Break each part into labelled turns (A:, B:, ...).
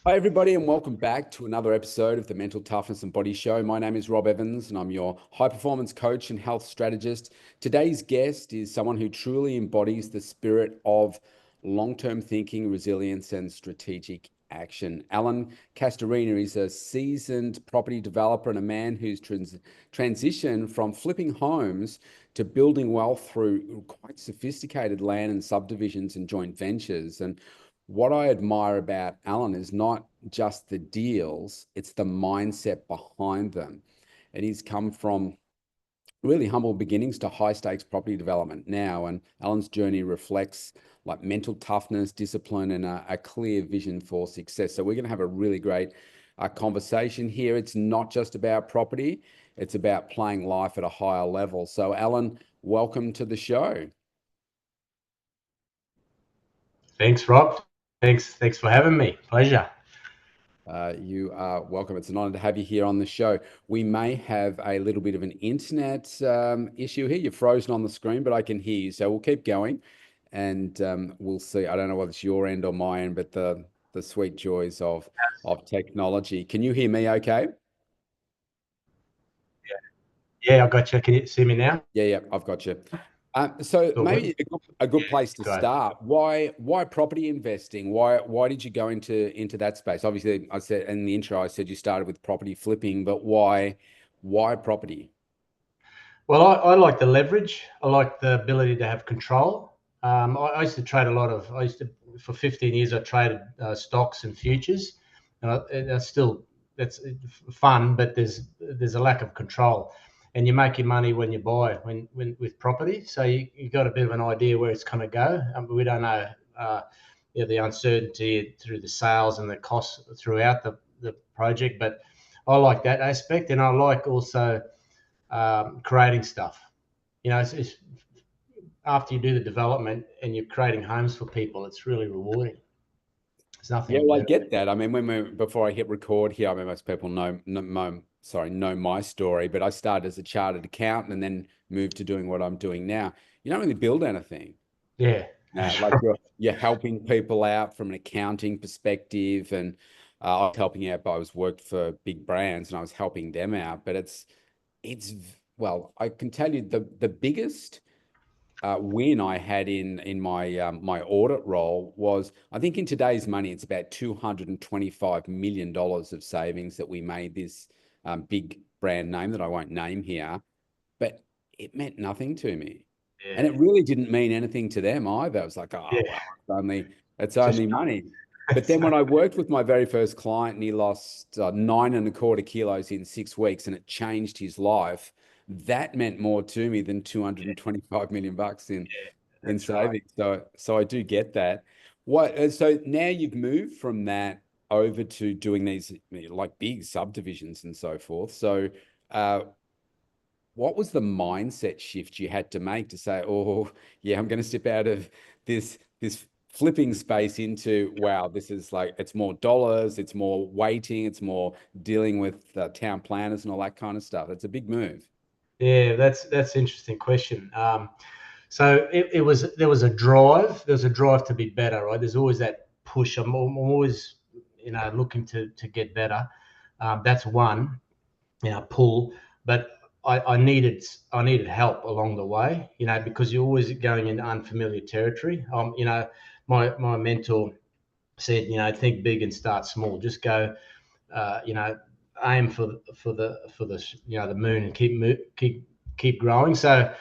A: Hi, everybody, and welcome back to another episode of the Mental Toughness and Body Show. My name is Rob Evans, and I'm your high performance coach and health strategist. Today's guest is someone who truly embodies the spirit of long-term thinking, resilience, and strategic action. Alan Castorina is a seasoned property developer and a man who's transitioned from flipping homes to building wealth through quite sophisticated land and subdivisions and joint ventures. And what I admire about Alan is not just the deals, it's the mindset behind them. And he's come from really humble beginnings to high stakes property development now. And Alan's journey reflects like mental toughness, discipline, and a clear vision for success. So we're going to have a really great conversation here. It's not just about property, it's about playing life at a higher level. So Alan, welcome to the show.
B: Thanks, Rob. Thanks for having me. Pleasure.
A: You are welcome. It's an honor to have you here on the show. We may have a little bit of an internet issue here. You're frozen on the screen, but I can hear you. So we'll keep going and we'll see. I don't know whether it's your end or my end, but the sweet joys of technology. Can you hear me okay?
B: Yeah, I got you. Can you see me now?
A: Yeah, I've got you. So maybe a good place to start. Why property investing? Why did you go into that space? Obviously, I said in the intro, I said you started with property flipping, but why property?
B: Well, I like the leverage. I like the ability to have control. I used to trade a lot of. For 15 years, I traded stocks and futures, and that's fun, but there's a lack of control. And you're making money when you buy when with property, so you got a bit of an idea where it's going to go. We don't know the uncertainty through the sales and the costs throughout the project, but I like that aspect, and I like also creating stuff. It's after you do the development and you're creating homes for people, it's really rewarding. There's nothing.
A: Yeah, well, I get that. I mean, before I hit record here, I mean, most people know my story, but I started as a chartered accountant and then moved to doing what I'm doing now. You don't really build anything.
B: Yeah.
A: Like you're helping people out from an accounting perspective, and I was helping out. But I was worked for big brands, and I was helping them out. But well, I can tell you the biggest win I had in my audit role was, I think in today's money, it's about $225 million of savings that we made this big brand name that I won't name here, but it meant nothing to me.
B: Yeah.
A: And it really didn't mean anything to them either. It was like, oh,
B: Yeah.
A: well, it's only money. But then when I worked with my very first client and he lost 9.25 kilos in 6 weeks and it changed his life, that meant more to me than 225 million bucks in savings. Right. So I do get that. So now you've moved from that over to doing these like big subdivisions and so forth. So what was the mindset shift you had to make to say, oh yeah, I'm going to step out of this flipping space into, wow, this is like, it's more dollars, it's more waiting, it's more dealing with town planners and all that kind of stuff. It's a big move.
B: Yeah, that's an interesting question. So there was a drive. There's a drive to be better, right? There's always that push. I'm always, looking to get better. That's one, pull. But I needed help along the way, because you're always going into unfamiliar territory. My mentor said, think big and start small. Just go, aim for the moon and keep growing. So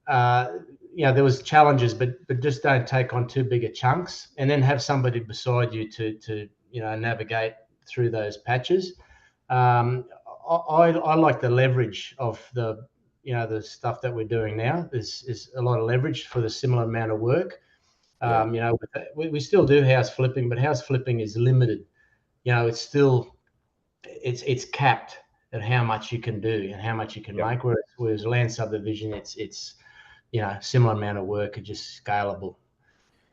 B: there was challenges, but just don't take on too big a chunks, and then have somebody beside you to navigate through those patches. I like the leverage of the stuff that we're doing now. Is a lot of leverage for the similar amount of work. We still do house flipping, but house flipping is limited. It's still it's capped at how much you can do and how much you can make. Whereas land subdivision, it's similar amount of work and just scalable.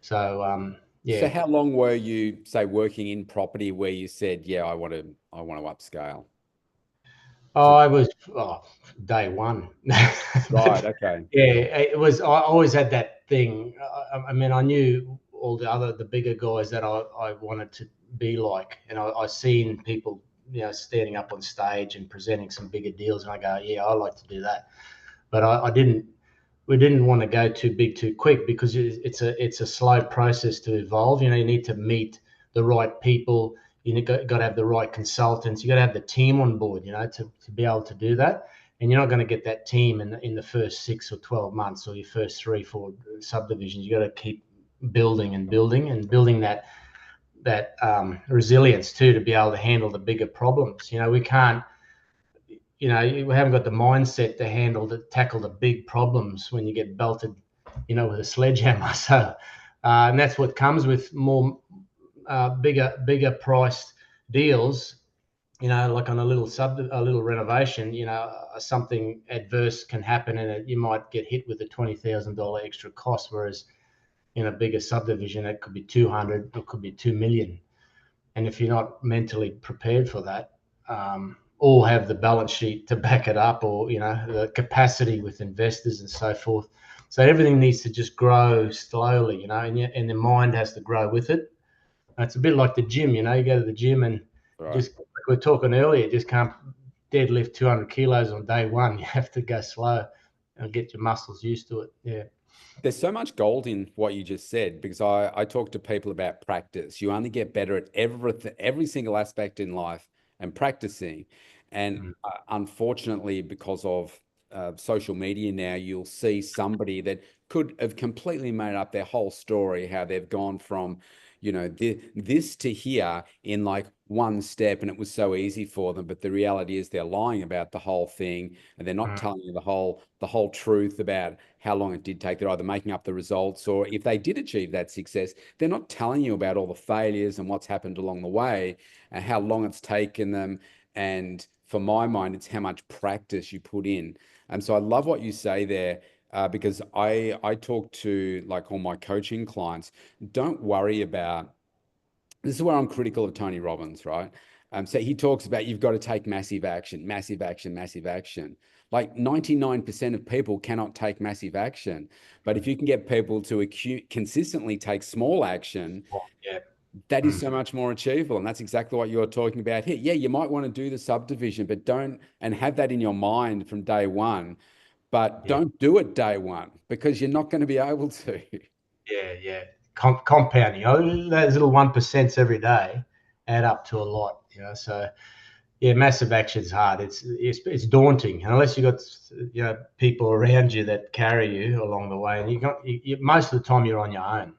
B: So
A: So how long were you, say, working in property where you said, yeah, I want to upscale?
B: I was day one.
A: Right. Okay.
B: Yeah, it was. I always had that thing. I mean, I knew all the bigger guys that I wanted to be like. And I seen people, standing up on stage and presenting some bigger deals, and I go, yeah, I like to do that. But we didn't want to go too big too quick, because it's a slow process to evolve. You need to meet the right people. You got to have the right consultants. You got to have the team on board, to be able to do that. And you're not going to get that team in the first 6 or 12 months, or your first 3-4 subdivisions. You got to keep building and building that resilience too, to be able to handle the bigger problems. We can't. We haven't got the mindset to tackle the big problems when you get belted, with a sledgehammer. So, and that's what comes with more bigger priced deals. Like on a little renovation, something adverse can happen, and you might get hit with a $20,000 extra cost. Whereas in a bigger subdivision, it could be 200, it could be 2 million. And if you're not mentally prepared for that, or have the balance sheet to back it up, or the capacity with investors and so forth, so everything needs to just grow slowly, and the mind has to grow with it. It's a bit like the gym. You go to the gym and just like we were talking earlier, you just can't deadlift 200 kilos on day one. You have to go slow and get your muscles used to it. Yeah.
A: There's so much gold in what you just said, because I talk to people about practice. You only get better at every single aspect in life and practicing. And unfortunately, because of social media now, you'll see somebody that could have completely made up their whole story, how they've gone from, this to here in like one step, and it was so easy for them. But the reality is they're lying about the whole thing, and they're not telling you the whole truth about how long it did take. They're either making up the results, or if they did achieve that success, they're not telling you about all the failures and what's happened along the way and how long it's taken them. And for my mind, it's how much practice you put in. And so I love what you say there. Because I talk to like all my coaching clients. Don't worry about, this is where I'm critical of Tony Robbins, right? So he talks about you've got to take massive action, massive action, massive action. Like 99% of people cannot take massive action. But if you can get people to consistently take small action,
B: Yeah.
A: that is so much more achievable. And that's exactly what you're talking about here. Yeah, you might want to do the subdivision, but don't, and have that in your mind from day one. But don't do it day one, because you're not going to be able to.
B: Yeah. Compounding. Those little 1% every day add up to a lot. So yeah, massive action's hard. It's daunting, and unless you got people around you that carry you along the way, and you most of the time you're on your own.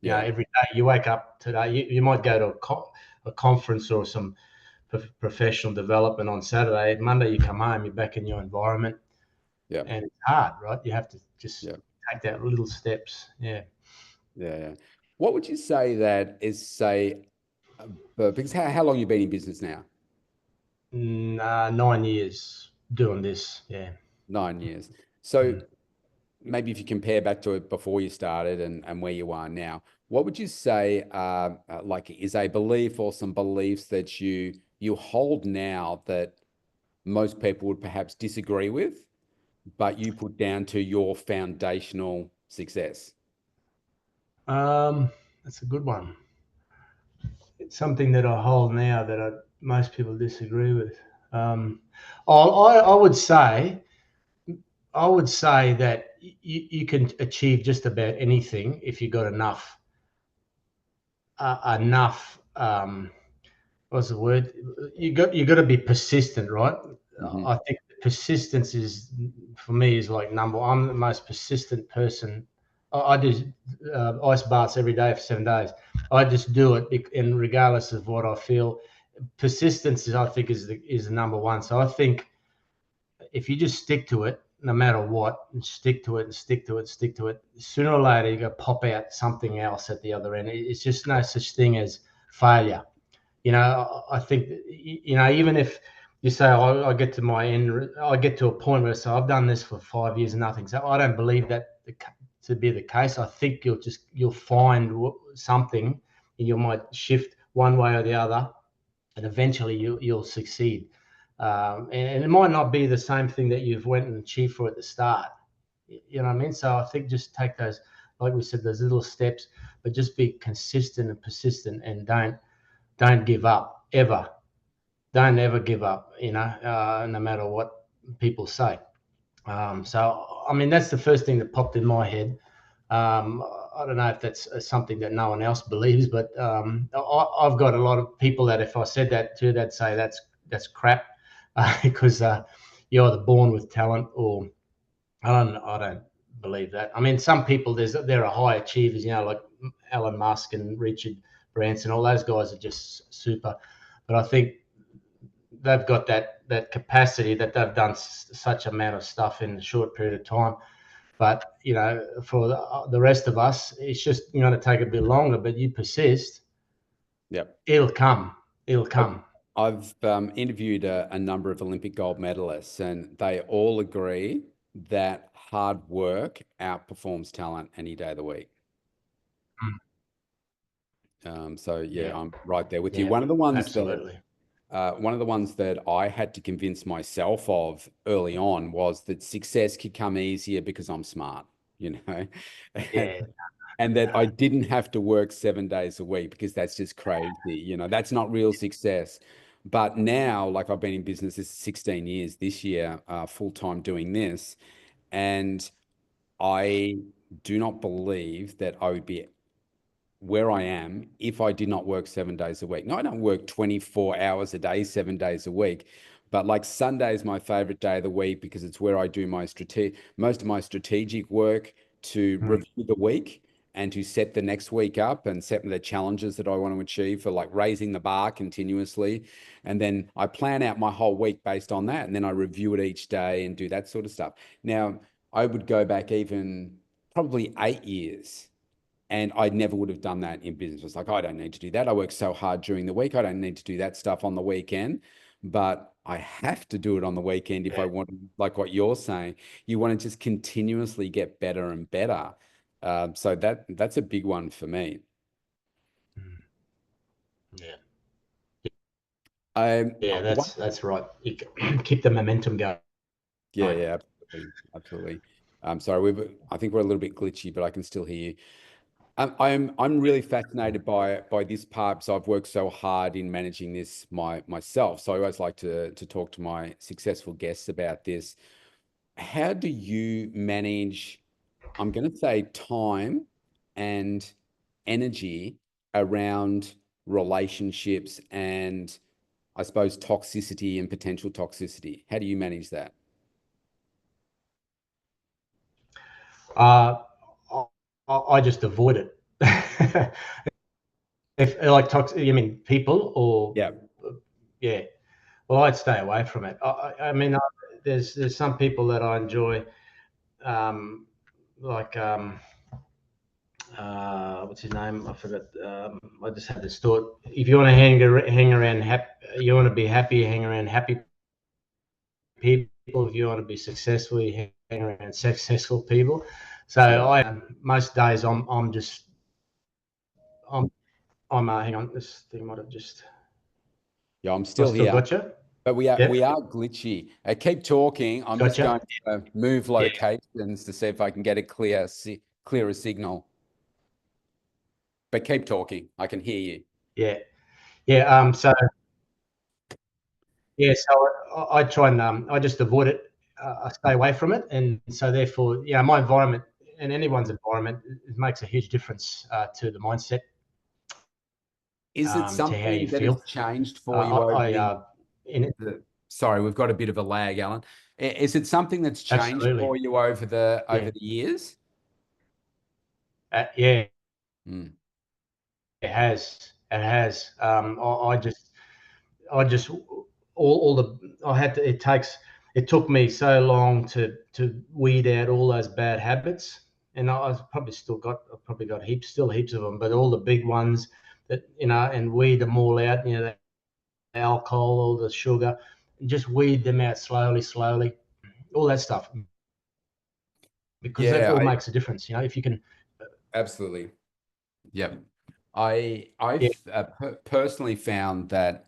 B: Every day you wake up today, you might go to a conference or some professional development on Saturday. Monday you come home, you're back in your environment.
A: Yeah.
B: And it's hard, right? You have to just take that little steps. Yeah.
A: What would you say that is, because how long you been in business now?
B: 9 years doing this. Yeah.
A: 9 years. So maybe if you compare back to it before you started and where you are now, what would you say like is a belief or some beliefs that you hold now that most people would perhaps disagree with, but you put down to your foundational success?
B: That's a good one. It's something that I hold now that most people disagree with. I would say that you can achieve just about anything if you got enough. What's the word? You got to be persistent, right? I think persistence is, for me, is like number one. I'm the most persistent person. I do ice baths every day for 7 days. I just do it, and regardless of what I feel, persistence I think is the number one. So I think if you just stick to it, no matter what, and stick to it and stick to it, sooner or later you got to pop out something else at the other end. It's just no such thing as failure. I think, even if you say, I get to my end, I get to a point where I say, I've done this for 5 years and nothing. So I don't believe that to be the case. I think you'll find something, and you might shift one way or the other, and eventually you'll succeed. And it might not be the same thing that you've went and achieved for at the start. You know what I mean? So I think just take those like we said, there's little steps, but just be consistent and persistent, and don't give up ever. Don't ever give up, no matter what people say. So, I mean, that's the first thing that popped in my head. I don't know if that's something that no one else believes, but I've got a lot of people that if I said that to, they'd say that's crap, because you're either born with talent or I don't believe that. I mean, some people there are high achievers, like Elon Musk and Richard Branson. All those guys are just super, but I think they've got that capacity that they've done such amount of stuff in a short period of time. But for the rest of us, it's just going to take a bit longer. But you persist,
A: Yep.
B: it'll come. It'll
A: I've,
B: come.
A: I've interviewed a number of Olympic gold medalists, and they all agree that hard work outperforms talent any day of the week. So yeah,
B: Yeah,
A: I'm right there with you.
B: yeah, absolutely.
A: One of the ones that I had to convince myself of early on was that success could come easier because I'm smart, and,
B: Yeah,
A: and that I didn't have to work 7 days a week because that's just crazy. That's not real success. But now, like I've been in business this 16 years this year, full time doing this, and I do not believe that I would be where I am if I did not work 7 days a week. No, I don't work 24 hours a day, 7 days a week, but like Sunday is my favorite day of the week because it's where I do most of my strategic work to
B: mm,
A: review the week and to set the next week up and set the challenges that I want to achieve for like raising the bar continuously. And then I plan out my whole week based on that. And then I review it each day and do that sort of stuff. Now, I would go back even probably 8 years and I never would have done that in business. It's like, I don't need to do that. I work so hard during the week. I don't need to do that stuff on the weekend. But I have to do it on the weekend if
B: yeah,
A: I want, like what you're saying, you want to just continuously get better and better. So that's a big one for me.
B: mm, yeah,
A: Um,
B: yeah.
A: one,
B: That's right. You keep the momentum going.
A: yeah, absolutely, absolutely. Sorry, I think we're a little bit glitchy, but I can still hear you. I'm really fascinated by this part because I've worked so hard in managing this myself. So I always like to talk to my successful guests about this. How do you manage, I'm going to say, time and energy around relationships and I suppose toxicity and potential toxicity? How do you manage that?
B: Uh, I just avoid it. If like toxic, you mean people or
A: Yeah.
B: yeah? Well, I'd stay away from it. I mean, there's some people that I enjoy, um, like what's his name? I forgot. I just had this thought. If you want to hang around you want to be happy, hang around happy people. If you want to be successful, you hang around successful people. So
A: Yeah.
B: most days I'm just I'm hang on, this thing might have just.
A: Yeah, I'm
B: I
A: still
B: still
A: here.
B: got you.
A: But we are
B: Yep,
A: we are glitchy. Keep talking. I'm just
B: gotcha.
A: going to move
B: Yeah,
A: locations to see if I can get a clearer signal. But keep talking. I can hear you.
B: yeah, yeah. So yeah, so I try and I just avoid it. I stay away from it, and so therefore, my environment and anyone's environment, it makes a huge difference to the mindset,
A: Is it
B: to how you
A: something that has
B: feel.
A: changed for you over
B: I in it,
A: sorry, we've got a bit of a lag, Alan. Is it something that's changed
B: absolutely.
A: for you over the
B: Yeah,
A: years?
B: yeah,
A: Mm.
B: it has. It has. I just all the I had to. It took me so long to weed out all those bad habits, and I've probably got heaps of them, but all the big ones that and weed them all out. The alcohol, all the sugar, and just weed them out slowly, all that stuff, because that
A: Yeah,
B: all makes a difference. If you can,
A: absolutely. Yep.
B: yeah,
A: I've personally found that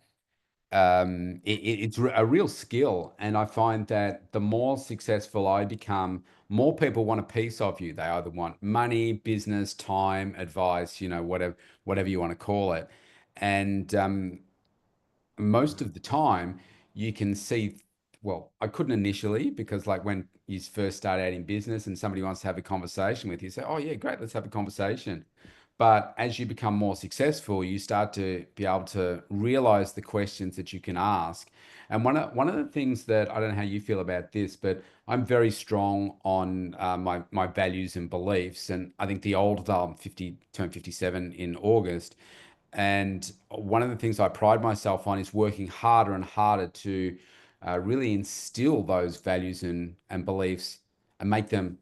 A: it's a real skill. And I find that the more successful I become, more people want a piece of you. They either want money, business, time, advice, whatever you want to call it. And most of the time you can see, well, I couldn't initially, because like when you first start out in business and somebody wants to have a conversation with you, say, oh yeah, great, let's have a conversation. But as you become more successful, you start to be able to realize the questions that you can ask. And one of the things that, I don't know how you feel about this, but I'm very strong on my values and beliefs. And I think the older I'm 50, turn 57 in August, and one of the things I pride myself on is working harder and harder to really instill those values and beliefs and make them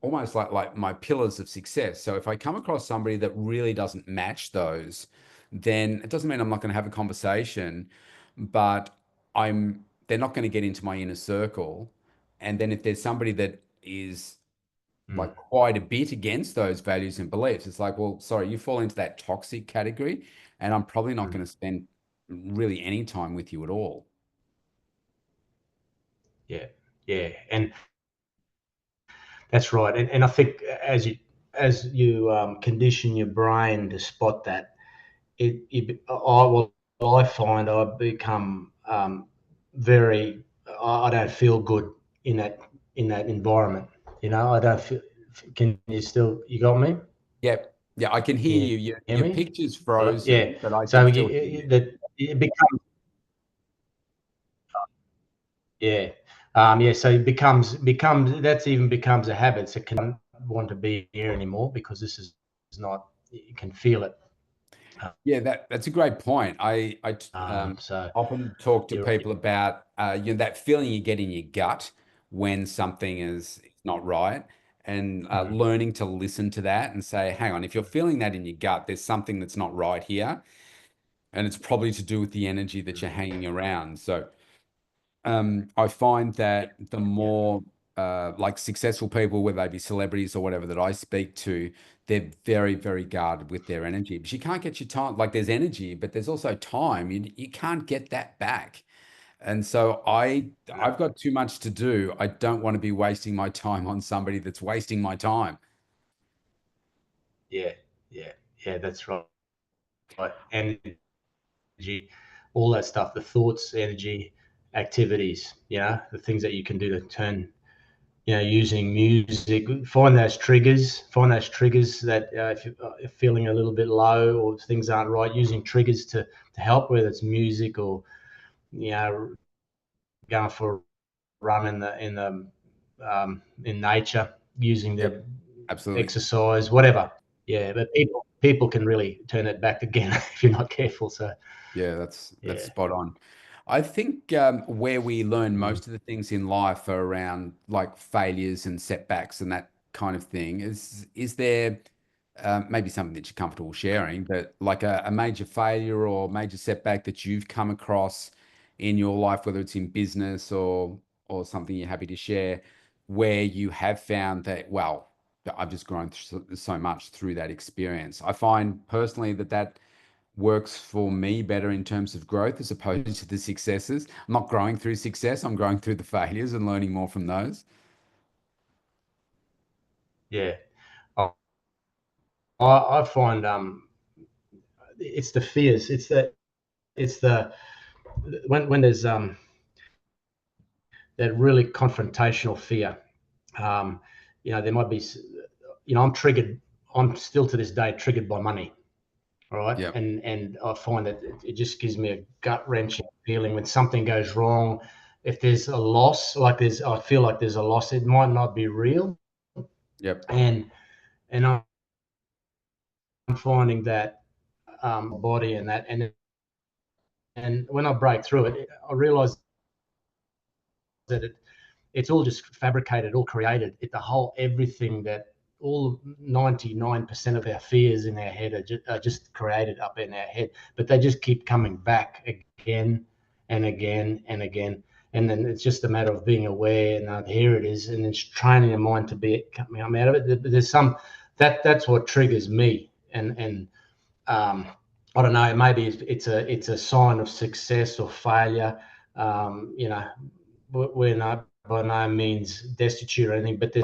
A: almost like my pillars of success. So if I come across somebody that really doesn't match those, then it doesn't mean I'm not going to have a conversation, but they're not going to get into my inner circle. And then if there's somebody that is
B: Mm,
A: like quite a bit against those values and beliefs, it's like, well, sorry, you fall into that toxic category, and I'm probably not
B: mm.
A: going to spend really any time with you at all.
B: Yeah, yeah, and that's right. And I think as you condition your brain to spot that, I find I've become very. I don't feel good in that environment. I don't feel. Can you still? You got me?
A: Yep. Yeah, I can hear
B: Can you
A: you. Your,
B: hear
A: your
B: me?
A: picture's
B: Hello? Yeah.
A: frozen, but I can
B: So
A: still hear you.
B: that it becomes. Yeah. Yeah. So it becomes that's even becomes a habit. So can want to be here anymore because this is not. You can feel it.
A: Yeah, that's a great point. I
B: So
A: often talk to
B: you're.
A: people about that feeling you get in your gut when something is not right, and
B: Mm,
A: learning to listen to that and say, hang on, if you're feeling that in your gut, there's something that's not right here, and it's probably to do with the energy that you're
B: mm,
A: hanging around. So I find
B: yeah.
A: that the
B: Yeah.
A: more like successful people, whether they be celebrities or whatever that I speak to, they're very, very guarded with their energy. But you can't get your time. Like there's energy, but there's also time. You can't get that back. And so
B: No.
A: I've got too much to do. I don't want to be wasting my time on somebody that's wasting my time.
B: Yeah. Yeah. Yeah. That's right. Energy, all that stuff, the thoughts, energy, activities, the things that you can do to turn, using music, find those triggers that if you're feeling a little bit low or things aren't right, using triggers to help, whether it's music or, going for a run in nature, using
A: Yep,
B: the
A: absolutely.
B: exercise, whatever. Yeah, but people can really turn it back again if you're not careful. So
A: Yeah, that's
B: yeah.
A: spot on. I think where we learn
B: Mm.
A: most of the things in life are around like failures and setbacks and that kind of thing. Is there maybe something that you're comfortable sharing, but like a major failure or major setback that you've come across in your life, whether it's in business or something you're happy to share, where you have found that, well, I've just grown so much through that experience. I find personally that works for me better in terms of growth as opposed to the successes. I'm not growing through success, I'm growing through the failures and learning more from those.
B: Yeah. I find it's the fears. It's the when there's that really confrontational fear. Um, there might be. I'm triggered. I'm still to this day triggered by money. All right,
A: Yeah,
B: and I find that it just gives me a gut wrenching feeling when something goes wrong. If there's a loss, I feel like there's a loss. It might not be real,
A: yep,
B: and I'm finding that body and when I break through it, I realize that it's all just fabricated, all created. The whole everything that all 99% of our fears in our head are just created up in our head, but they just keep coming back again and again and again. And then it's just a matter of being aware, and here it is, and it's training the mind to be coming out of it. There's some that's what triggers me, and um, I don't know, maybe it's a sign of success or failure. You know, we're not by no means destitute or anything, but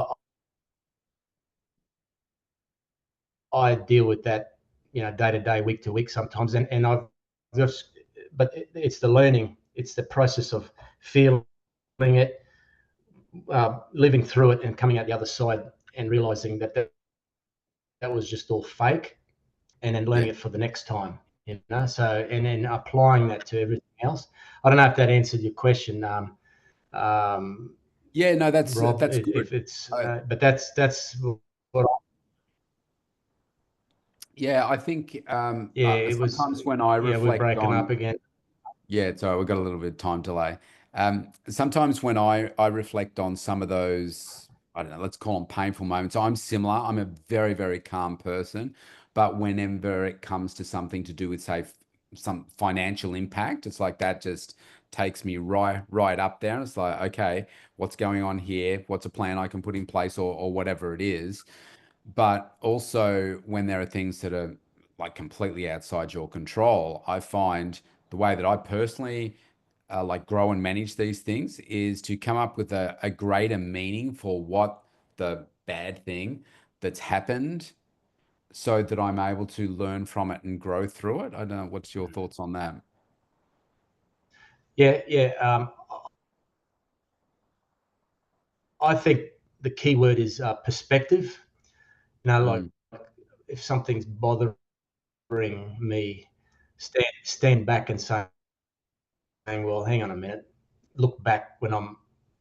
B: I deal with that, day to day, week to week sometimes, and I've just, but it's the learning, it's the process of feeling it, living through it, and coming out the other side and realizing that was just all fake, and then learning
A: Yeah.
B: it for the next time. So and then applying that to everything else. I don't know if that answered your question,
A: Yeah, no,
B: Rob.
A: that's
B: If
A: good.
B: it's, but that's what.
A: Yeah, I think
B: Yeah, it was.
A: sometimes when I
B: Yeah, we're
A: reflect
B: breaking up
A: on,
B: again.
A: yeah, so we've got a little bit of time delay. Sometimes when I reflect on some of those, I don't know, let's call them painful moments, I'm similar. I'm a very, very calm person, but whenever it comes to something to do with, say, some financial impact, it's like that just takes me right up there. It's like, okay, what's going on here? What's a plan I can put in place, or whatever it is. But also, when there are things that are like completely outside your control, I find the way that I personally like grow and manage these things is to come up with a greater meaning for what the bad thing that's happened, so that I'm able to learn from it and grow through it. I don't know. What's your thoughts on that?
B: Yeah, yeah. I think the key word is perspective. Like
A: Mm,
B: if something's bothering me, stand back and saying, well, hang on a minute, look back when I'm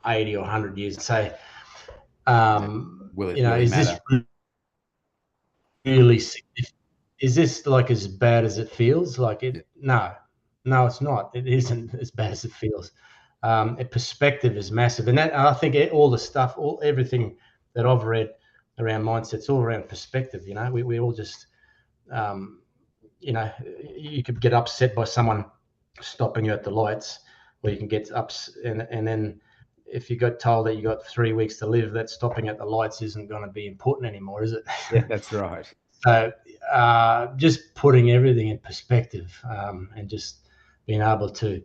B: 80 or 100 years and say,
A: yeah. Will it really
B: is this
A: matter?
B: really significant? Is this like as bad as it feels? Like
A: Yeah.
B: it? No, it's not. It isn't as bad as it feels. Perspective is massive, and that I think all the stuff, everything that I've read around mindsets, all around perspective. We all just, um, you could get upset by someone stopping you at the lights, or you can get and then if you got told that you got 3 weeks to live, that stopping at the lights isn't going to be important anymore, is it?
A: Yeah, that's right.
B: So just putting everything in perspective, and just being able to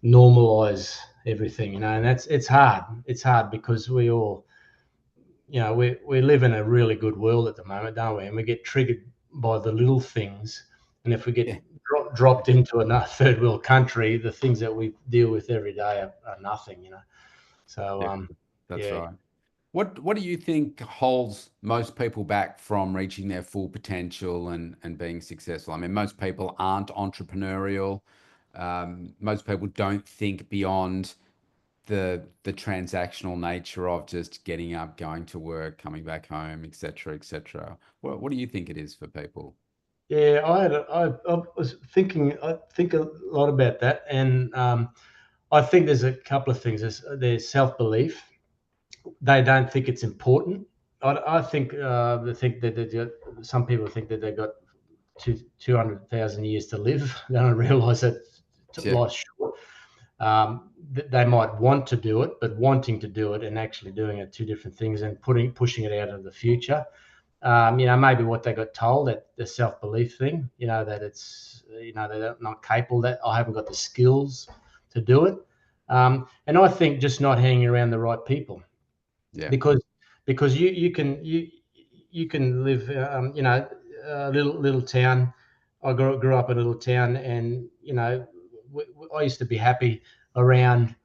B: normalize everything, and it's hard. It's hard because we all, we live in a really good world at the moment, don't we? And we get triggered by the little things. And if we get
A: Yeah,
B: dropped into a third world country, the things that we deal with every day are nothing. So
A: yeah, that's
B: yeah,
A: right. What do you think holds most people back from reaching their full potential and being successful? I mean, most people aren't entrepreneurial. Most people don't think beyond the transactional nature of just getting up, going to work, coming back home, etc., etc. What do you think it is for people?
B: yeah. I was thinking. I think a lot about that, and I think there's a couple of things. There's self belief. They don't think it's important. I think they think that some people think that they've got 200,000 years to live. They don't realise that
A: Yeah,
B: life's short. They might want to do it, but wanting to do it and actually doing it, two different things, and pushing it out of the future. Maybe what they got told, that the self belief thing, that it's, they're not capable, that I haven't got the skills to do it. And I think just not hanging around the right people,
A: yeah.
B: because you can live, a little town. I grew up in a little town, and I used to be happy around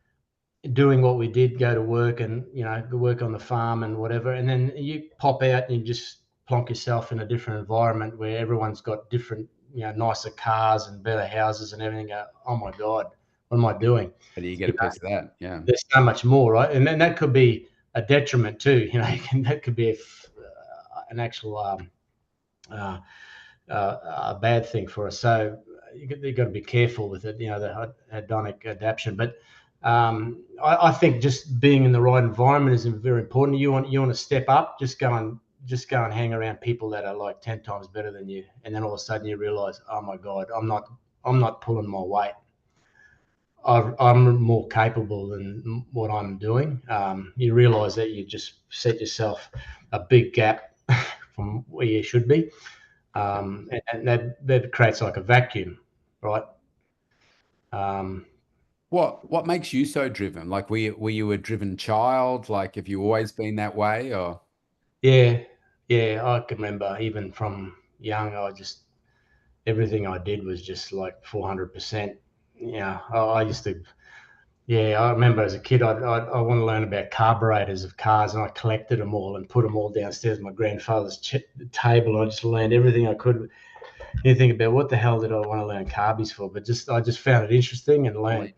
B: doing what we did, go to work, and work on the farm and whatever. And then you pop out and you just plonk yourself in a different environment where everyone's got different, nicer cars and better houses and everything. Go, oh my God, what am I doing?
A: How do you get a piece of that? Yeah,
B: There's so much more, right? And then that could be a detriment too. That could be an actual, uh, a bad thing for us. So you got to be careful with it. The hedonic adaptation. But I think just being in the right environment is very important. You want to step up. Just go and hang around people that are like 10 times better than you, and then all of a sudden you realize, oh my God, I'm not pulling my weight. I'm more capable than what I'm doing. You realize that you just set yourself a big gap from where you should be. and that creates like a vacuum, right? Um,
A: What makes you so driven? Like, were you a driven child? Like, have you always been that way, or?
B: yeah, yeah, I can remember even from young, I just everything I did was just like 400%. Yeah, I used to. Yeah, I remember as a kid, I want to learn about carburetors of cars, and I collected them all and put them all downstairs at my grandfather's table. And I just learned everything I could. You think about what the hell did I want to learn carbies for? But I just found it interesting and learned.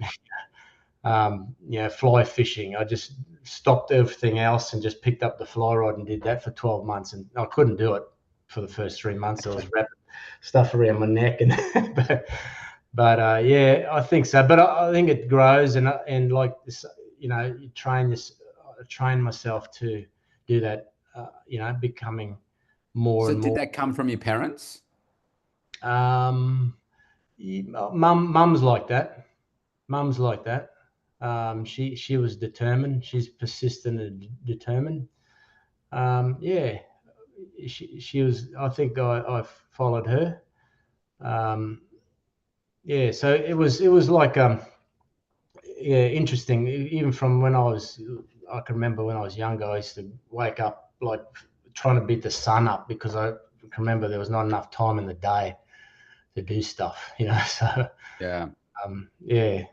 B: Fly fishing. I just stopped everything else and just picked up the fly rod and did that for 12 months. And I couldn't do it for the first 3 months. I was wrapping stuff around my neck, and yeah, I think so. But I think it grows, and like this, you train this. I train myself to do that. Becoming more
A: So
B: and
A: did
B: more.
A: that come from your parents?
B: Um, mum's like that. Mum's like that. She was determined. She's persistent and determined. Yeah, she was. I think I followed her. Um, yeah, so it was like yeah, interesting. Even from when I can remember when I was younger, I used to wake up like trying to beat the sun up because I can remember there was not enough time in the day to do stuff. So
A: Yeah.
B: yeah,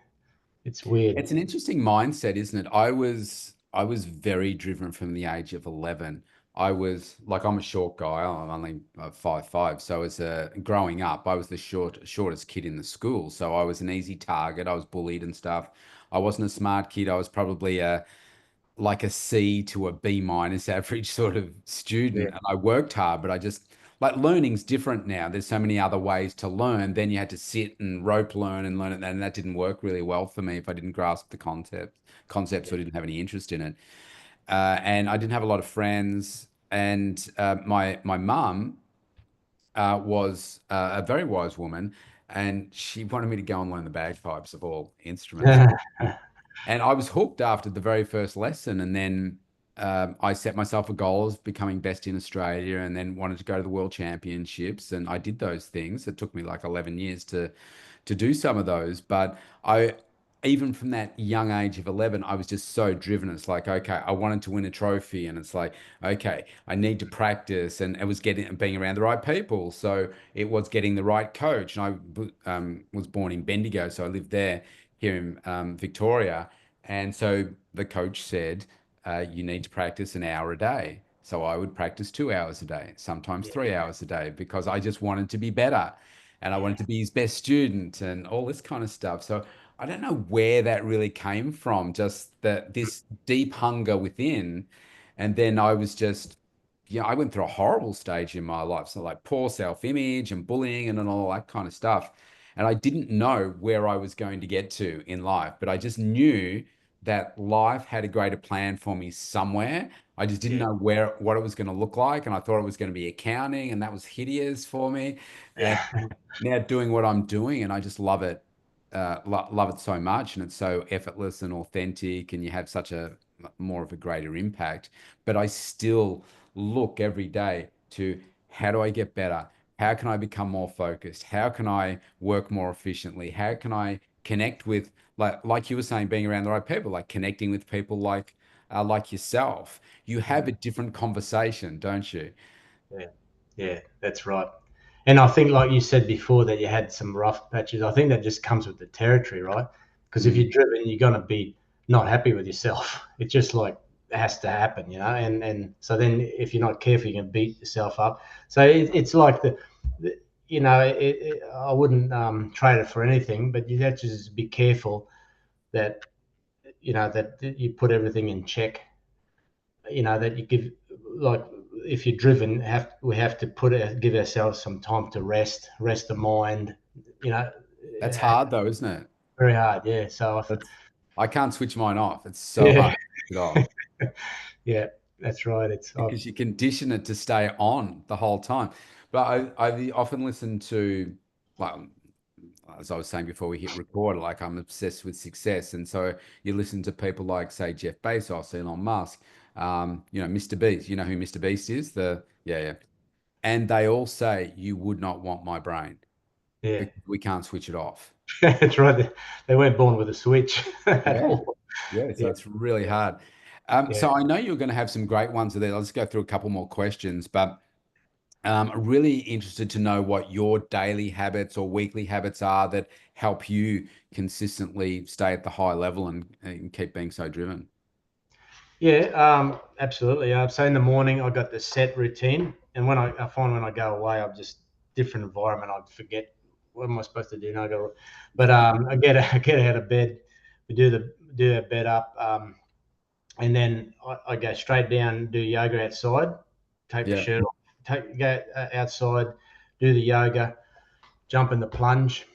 B: it's weird.
A: It's an interesting mindset, isn't it? I was very driven from the age of 11. I was like, I'm a short guy. I'm only 5'5". So as a growing up, I was the shortest kid in the school. So I was an easy target. I was bullied and stuff. I wasn't a smart kid. I was probably like a C to a B minus average sort of
B: Yeah,
A: student. And I worked hard, but I just like learning's different now. There's so many other ways to learn. Then you had to sit and rope learn and learn it. And that didn't work really well for me if I didn't grasp the concepts or didn't have any interest in it. And I didn't have a lot of friends. And my mum was a very wise woman, and she wanted me to go and learn the bagpipes of all instruments.
B: yeah,
A: And I was hooked after the very first lesson. And then I set myself a goal of becoming best in Australia and then wanted to go to the World Championships. And I did those things. It took me like 11 years to do some of those. But even from that young age of 11, I was just so driven. It's like, okay, I wanted to win a trophy. And it's like, okay, I need to practice. And it was being around the right people. So it was getting the right coach. And I was born in Bendigo, so I lived there here in Victoria. And so the coach said, you need to practice an hour a day. So I would practice 2 hours a day, sometimes 3 hours a day, because I just wanted to be better and I wanted to be his best student and all this kind of stuff. So I don't know where that really came from, just that this deep hunger within. And then I was just, I went through a horrible stage in my life. So like poor self-image and bullying and all that kind of stuff. And I didn't know where I was going to get to in life, but I just knew that life had a greater plan for me somewhere. I just didn't
B: yeah,
A: know what it was going to look like. And I thought it was going to be accounting, and that was hideous for me. And
B: yeah,
A: now doing what I'm doing, and I just love it. Love it so much, and it's so effortless and authentic, and you have such a more of a greater impact. But I still look every day to how do I get better? How can I become more focused? How can I work more efficiently? How can I connect with like you were saying, being around the right people, like connecting with people like yourself. You have a different conversation, don't you?
B: yeah, yeah, that's right. And I think, like you said before, that you had some rough patches. I think that just comes with the territory, right? Because if
A: Mm,
B: you're driven, you're gonna be not happy with yourself. It just like has to happen, And so then, if you're not careful, you can beat yourself up. So it's like I wouldn't trade it for anything, but you have to just be careful that that you put everything in check. That you give like if you're driven, we have to give ourselves some time to rest the mind. You know,
A: that's hard though, isn't it?
B: very hard. Yeah. So
A: I can't switch mine off. It's so
B: yeah,
A: hard to switch it off
B: yeah, that's right.
A: because you condition it to stay on the whole time. But I often listen to, well, as I was saying before we hit record, like I'm obsessed with success. And so you listen to people like, say, Jeff Bezos, Elon Musk, Mr. Beast. You know who Mr. Beast is? Yeah, yeah. And they all say you would not want my brain
B: Yeah,
A: because we can't switch it off.
B: that's right. They weren't born with a switch at
A: Yeah.
B: all.
A: Yeah. So
B: Yeah,
A: it's really
B: yeah,
A: hard.
B: yeah.
A: So I know you're going to have some great ones there. Let's go through a couple more questions, but really interested to know what your daily habits or weekly habits are that help you consistently stay at the high level and keep being so driven.
B: Yeah, absolutely. So in the morning, I got the set routine, and I find when I go away, I'm just different environment. I forget what am I supposed to do. And I go, but I get out of bed. We do our bed up, and then I go straight down, do yoga outside, take the
A: Yeah.
B: shirt off, go outside, do the yoga, jump in the plunge,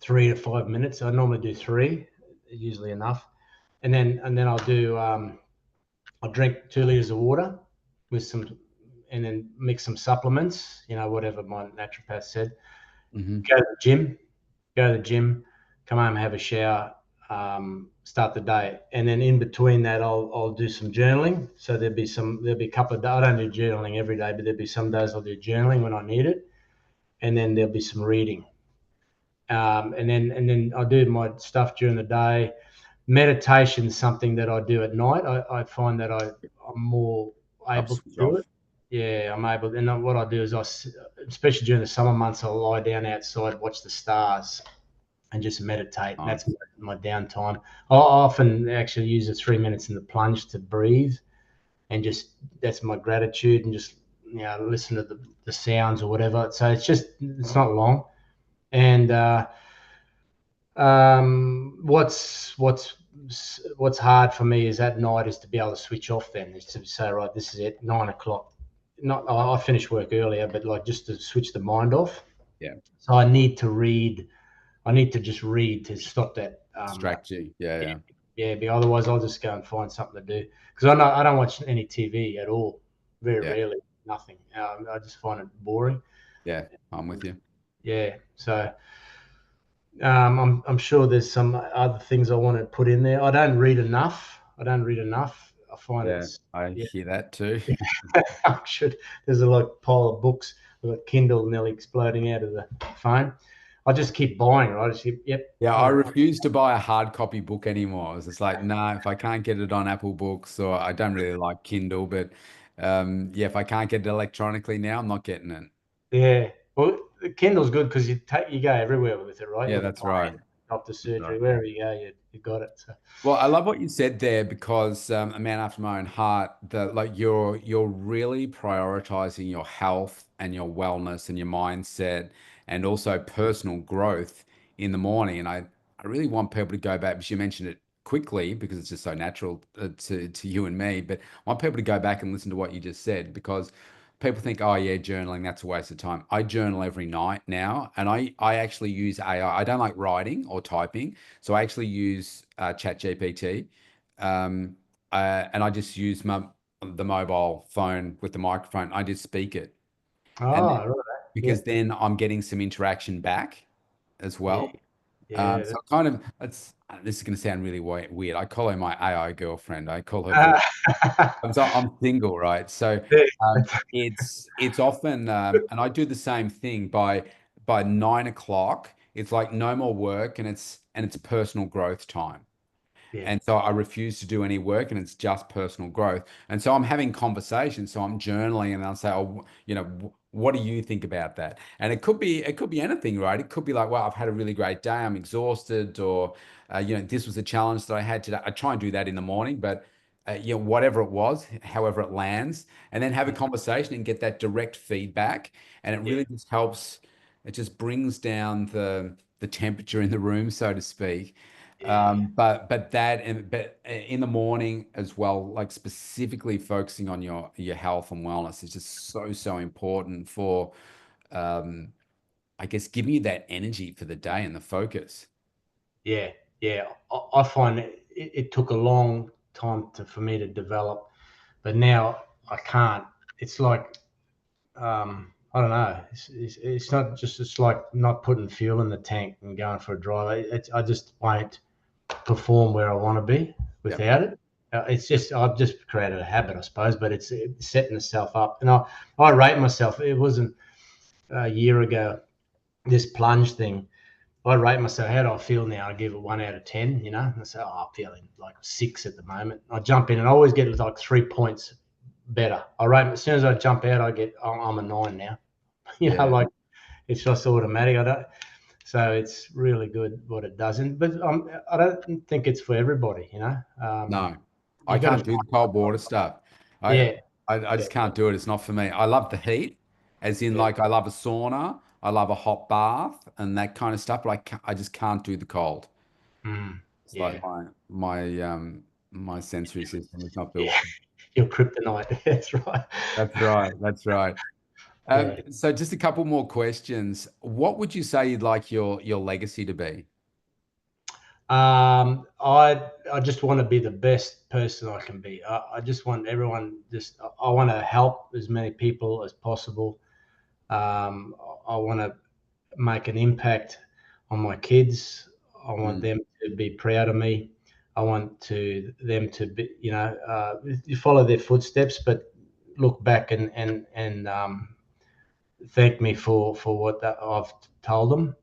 B: 3 to 5 minutes. I normally do three, usually enough, and then I'll drink 2 liters of water with some, and then mix some supplements, whatever my naturopath said.
A: Hmm.
B: Go to the gym, come home, have a shower, start the day, and then in between that, I'll do some journaling. So there'll be a couple of days. I don't do journaling every day, but there'll be some days I'll do journaling when I need it, and then there'll be some reading, and then I'll do my stuff during the day. Meditation is something that I do at night. I find that I'm more
A: Helps
B: able to
A: switch
B: do it.
A: off.
B: Yeah, I'm able. And what I do is especially during the summer months, I'll lie down outside, watch the stars, and just meditate. And that's
A: Nice.
B: my downtime. I often actually use the 3 minutes in the plunge to breathe, and just that's my gratitude, and just listen to the sounds or whatever. So it's not long. And what's hard for me is at night is to be able to switch off. Then is to say, right, this is it, 9 o'clock. Not I finish work earlier, but like just to switch the mind off.
A: Yeah.
B: So I need to read. I need to just read to stop that.
A: Strategy. Yeah. Yeah.
B: Yeah, but otherwise I'll just go and find something to do because I don't watch any TV at all. Very
A: Yeah.
B: rarely, nothing. I just find it boring.
A: Yeah. I'm with you.
B: Yeah, so I'm sure there's some other things I want to put in there. I don't read enough. I find
A: Yeah.
B: it's
A: I
B: yeah.
A: hear that too.
B: I should. There's a like pile of books. I've got Kindle nearly exploding out of the phone. I just keep buying. Right? I just keep, yep.
A: Yeah, I
B: All right.
A: refuse to buy a hard copy book anymore. It's just like, no, if I can't get it on Apple Books, or I don't really like Kindle, but yeah, if I can't get it electronically now, I'm not getting it.
B: Yeah. Well, the Kindle's good because you go everywhere with it, right?
A: Yeah,
B: In the
A: that's right.
B: plane, doctor
A: That's
B: surgery,
A: right.
B: wherever you go, you got it. So
A: Well, I love what you said there because a man after my own heart, that like you're really prioritizing your health and your wellness and your mindset and also personal growth in the morning. And I really want people to go back because you mentioned it quickly because it's just so natural to you and me, but I want people to go back and listen to what you just said because people think, oh yeah, journaling, that's a waste of time. I journal every night now, and I actually use AI. I don't like writing or typing. So I actually use Chat GPT, and I just use the mobile phone with the microphone. I just speak it, and
B: right. Yeah.
A: because then I'm getting some interaction back as
B: Yeah.
A: well.
B: Yeah.
A: So kind of it's this is going to sound really weird. I call her my AI girlfriend. I call her
B: Uh,
A: voice. I'm single, right? So
B: yeah.
A: it's often, and I do the same thing by 9 o'clock. It's like no more work, and it's personal growth time.
B: Yeah.
A: And so I refuse to do any work and it's just personal growth. And so I'm having conversations. So I'm journaling and I'll say, oh, what do you think about that? And it could be anything, right? It could be like, well, I've had a really great day. I'm exhausted or, this was a challenge that I had today. I try and do that in the morning, but whatever it was, however it lands, and then have a conversation and get that direct feedback. And it
B: Yeah.
A: really just helps. It just brings down the temperature in the room, so to speak.
B: Yeah.
A: But in the morning as well, like specifically focusing on your health and wellness is just so important for um I guess giving you that energy for the day and the focus.
B: Yeah, yeah. I find it took a long time for me to develop, but now I can't. It's like I don't know. It's not just. It's like not putting fuel in the tank and going for a drive. I just won't perform where I want to be
A: Yeah.
B: without it. It's just I've just created a habit, I suppose, but it's setting myself up. And I rate myself. It wasn't a year ago. This plunge thing, I rate myself. How do I feel now? I give it 1 out of 10. And I say, I'm feeling like 6 at the moment. I jump in and I always get like 3 points better. I rate as soon as I jump out, I'm a 9 now.
A: Yeah.
B: Like it's just automatic. I don't. So it's really good what it does. But I don't think it's for everybody.
A: No, I
B: You got
A: can't
B: to.
A: do the cold water stuff. I,
B: Yeah,
A: I
B: yeah,
A: just can't do it. It's not for me. I love the heat, as in
B: yeah.
A: like I love a sauna, I love a hot bath and that kind of stuff, but I just can't do the cold. It's like
B: Yeah,
A: my sensory system is not built.
B: yeah. Your kryptonite. That's right.
A: That's right. That's right.
B: Yeah.
A: So just a couple more questions. What would you say you'd like your legacy to be?
B: I just want to be the best person I can be. I just want everyone. I want to help as many people as possible. I want to make an impact on my kids. I want
A: Mm,
B: them to be proud of me. I want them to be, you follow their footsteps, but look back and thank me for what I've told them,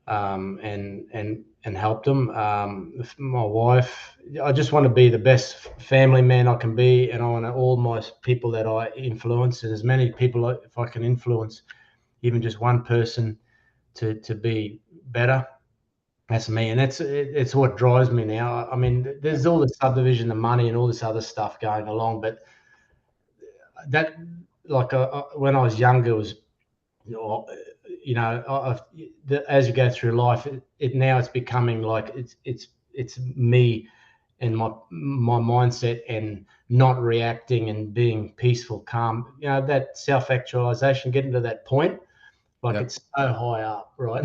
B: and help them. My wife, I just want to be the best family man I can be, and I want all my people that I influence, and as many people if I can influence, even just one person to be better. That's me, and it's what drives me now. I mean, there's all the subdivision, the money, and all this other stuff going along, but that, like, when I was younger, it was, you know, as you go through life, now it's becoming like it's me and my mindset and not reacting and being peaceful, calm. That self actualization, getting to that point, like
A: yep.
B: it's so high up, right?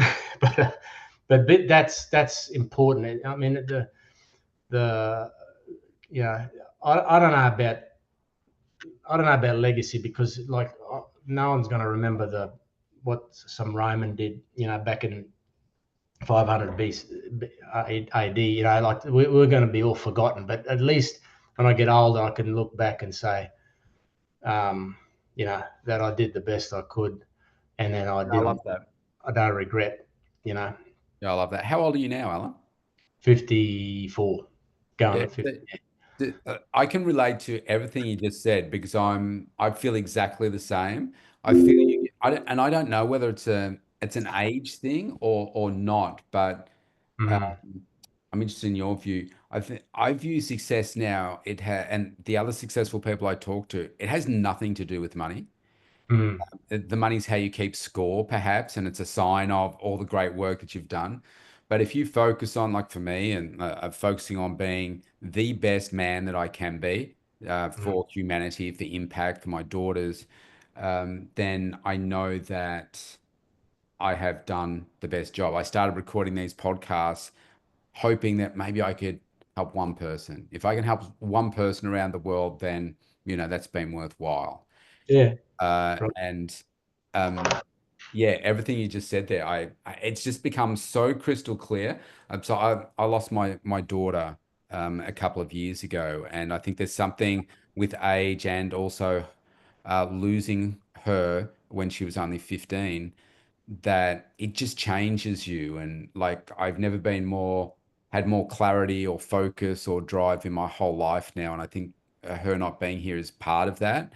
B: but but that's important. I mean, the you know, I don't know about legacy, because like no one's going to remember what some Roman did, back in 500 BC, AD. Like we're going to be all forgotten. But at least when I get older, I can look back and say, um, that I did the best I could, and then
A: I love that.
B: I don't regret. You know,
A: Yeah, I love that. How old are you now, Alan?
B: 54, going
A: Yeah,
B: to 50.
A: I can relate to everything you just said because I feel exactly the same. I feel you, I don't know whether it's an age thing or not, but
B: Mm,
A: I'm interested in your view. I view success now, and the other successful people I talk to, it has nothing to do with money.
B: mm,
A: The money's how you keep score, perhaps, and it's a sign of all the great work that you've done. But if you focus on, like for me, and focusing on being the best man that I can be
B: mm,
A: for humanity, for impact, for my daughters, then I know that I have done the best job. I started recording these podcasts hoping that maybe I could help one person. If I can help one person around the world, then, that's been worthwhile.
B: yeah.
A: And yeah, everything you just said there, it's just become so crystal clear. So I lost my daughter a couple of years ago, and I think there's something with age and also losing her when she was only 15 that it just changes you. And like I've never been had more clarity or focus or drive in my whole life now, and I think her not being here is part of that,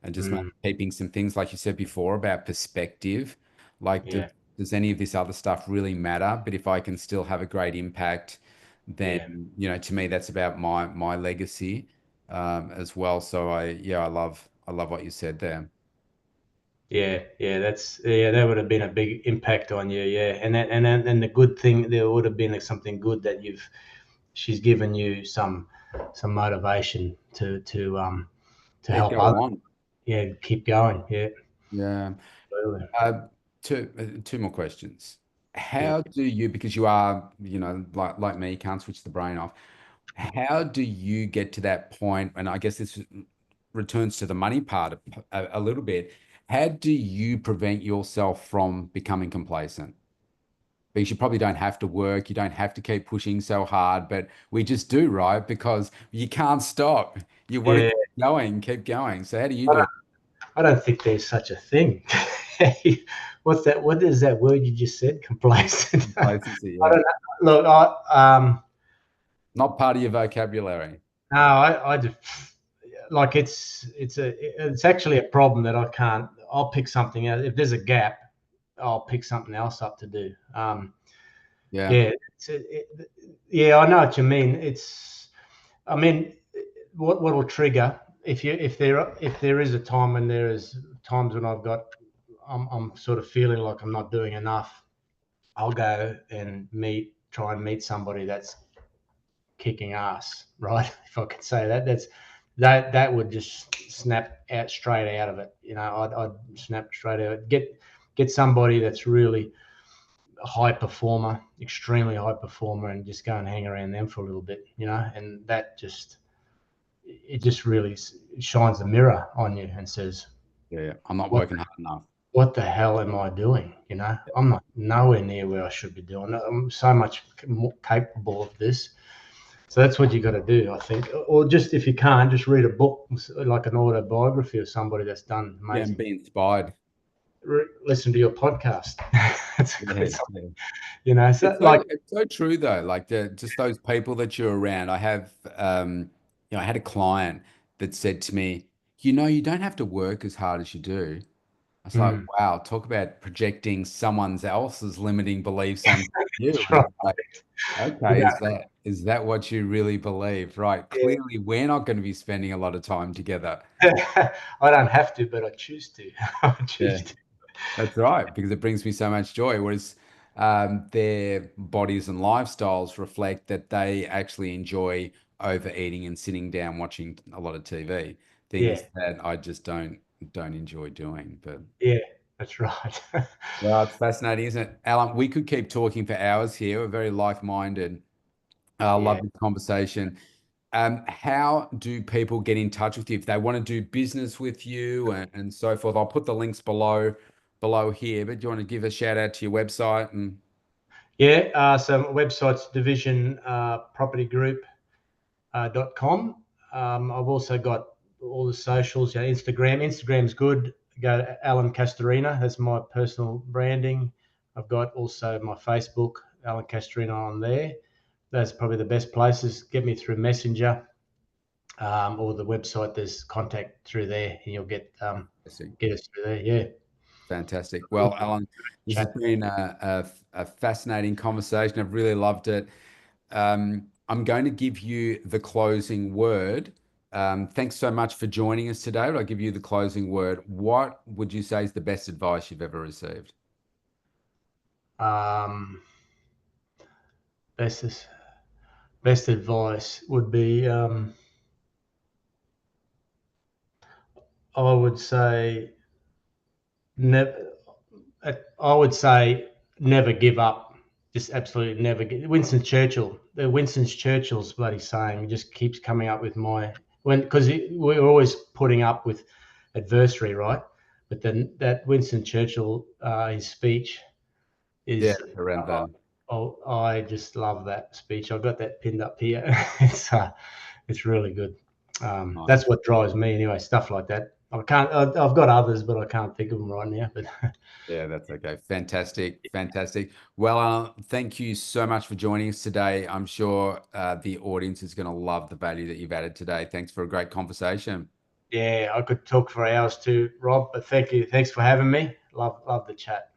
A: and just maybe
B: Mm,
A: keeping some things like you said before about perspective. Like,
B: yeah.
A: does any of this other stuff really matter? But if I can still have a great impact,
B: Yeah.
A: then to me that's about my legacy as well. So I love what you said there.
B: Yeah, yeah, that would have been a big impact on you, yeah. And the good thing, there would have been something good that she's given you some motivation to
A: Yeah,
B: help
A: go
B: others.
A: on.
B: Yeah, keep going. Yeah,
A: Yeah.
B: absolutely.
A: Uh, two more questions.
B: Yeah.
A: How do you, because you are, like me, can't switch the brain off. How do you get to that point? And I guess this returns to the money part a little bit. How do you prevent yourself from becoming complacent? because you probably don't have to work, you don't have to keep pushing so hard, but we just do, right? Because you can't stop. You want to
B: Yeah,
A: keep going. So how do you
B: I
A: do
B: don't,
A: it?
B: I don't think there's such a thing. What's that? What is that word you just said? Complacent. I
A: Complacency,
B: don't
A: yeah.
B: know. Look,
A: Not part of your vocabulary.
B: no, I just like it's actually a problem that I can't. I'll pick something out if there's a gap. I'll pick something else up to do.
A: Yeah.
B: Yeah, yeah, I know what you mean. I mean, what will trigger if there is a time when there is times when I'm sort of feeling like I'm not doing enough. I'll go and try and meet somebody that's kicking ass, right? If I could say that, that would just snap out straight out of it. I'd snap straight out. Get somebody that's really a high performer, extremely high performer, and just go and hang around them for a little bit, and that just it just really shines a mirror on you and says,
A: Yeah. I'm not
B: what
A: working hard enough.
B: what the hell am I doing? I'm not nowhere near where I should be doing. I'm so much more capable of this. So that's what you got to do, I think. Or just if you can't, just read a book like an autobiography of somebody that's done
A: Yeah, and
B: amazing.
A: be inspired.
B: Listen to your podcast. That's a
A: Yeah,
B: good,
A: yeah.
B: So like,
A: It's so true though. Like just those people that you're around. I have I had a client that said to me, you don't have to work as hard as you do. I was like,
B: mm,
A: wow, talk about projecting someone else's limiting beliefs on you.
B: that's
A: And
B: right.
A: it's like, okay,
B: Yeah,
A: is that what you really believe? Right.
B: yeah.
A: Clearly, we're not going to be spending a lot of time together.
B: I don't have to, but I choose to. I
A: Yeah.
B: choose to.
A: That's right, because it brings me so much joy. Whereas their bodies and lifestyles reflect that they actually enjoy overeating and sitting down watching a lot of TV,
B: Yeah,
A: things that I just don't enjoy doing. But
B: yeah, that's right.
A: well, it's fascinating, isn't it, Alan? We could keep talking for hours here. We're very like-minded. I
B: Yeah,
A: love this conversation. How do people get in touch with you if they want to do business with you and so forth? I'll put the links below here, but do you want to give a shout out to your website and
B: yeah. So my website's division property group .com. I've also got all the socials, Instagram. Instagram's good. Go to Alan Castorina. That's my personal branding. I've got also my Facebook, Alan Castorina, on there. That's probably the best places. Get me through Messenger or the website. There's contact through there, and you'll get us through there. Yeah.
A: fantastic. Well, Alan, this has
B: Chat.
A: been a fascinating conversation. I've really loved it. I'm going to give you the closing word. Thanks so much for joining us today. I'll give you the closing word. What would you say is the best advice you've ever received?
B: Um, best best advice would be I would say never. I would say never give up. Just absolutely never give. Winston Churchill's bloody saying just keeps coming up with because we're always putting up with adversary, right? But then that Winston Churchill, his speech
A: Yeah,
B: is.
A: around that.
B: Oh, I just love that speech. I've got that pinned up here. It's really good. That's
A: Nice.
B: what drives me anyway. Stuff like that. I've got others, but I can't think of them right now. But
A: Yeah, that's okay. Fantastic. Fantastic. Well, thank you so much for joining us today. I'm sure the audience is going to love the value that you've added today. Thanks for a great conversation.
B: yeah, I could talk for hours too, Rob. But thank you. Thanks for having me. Love the chat.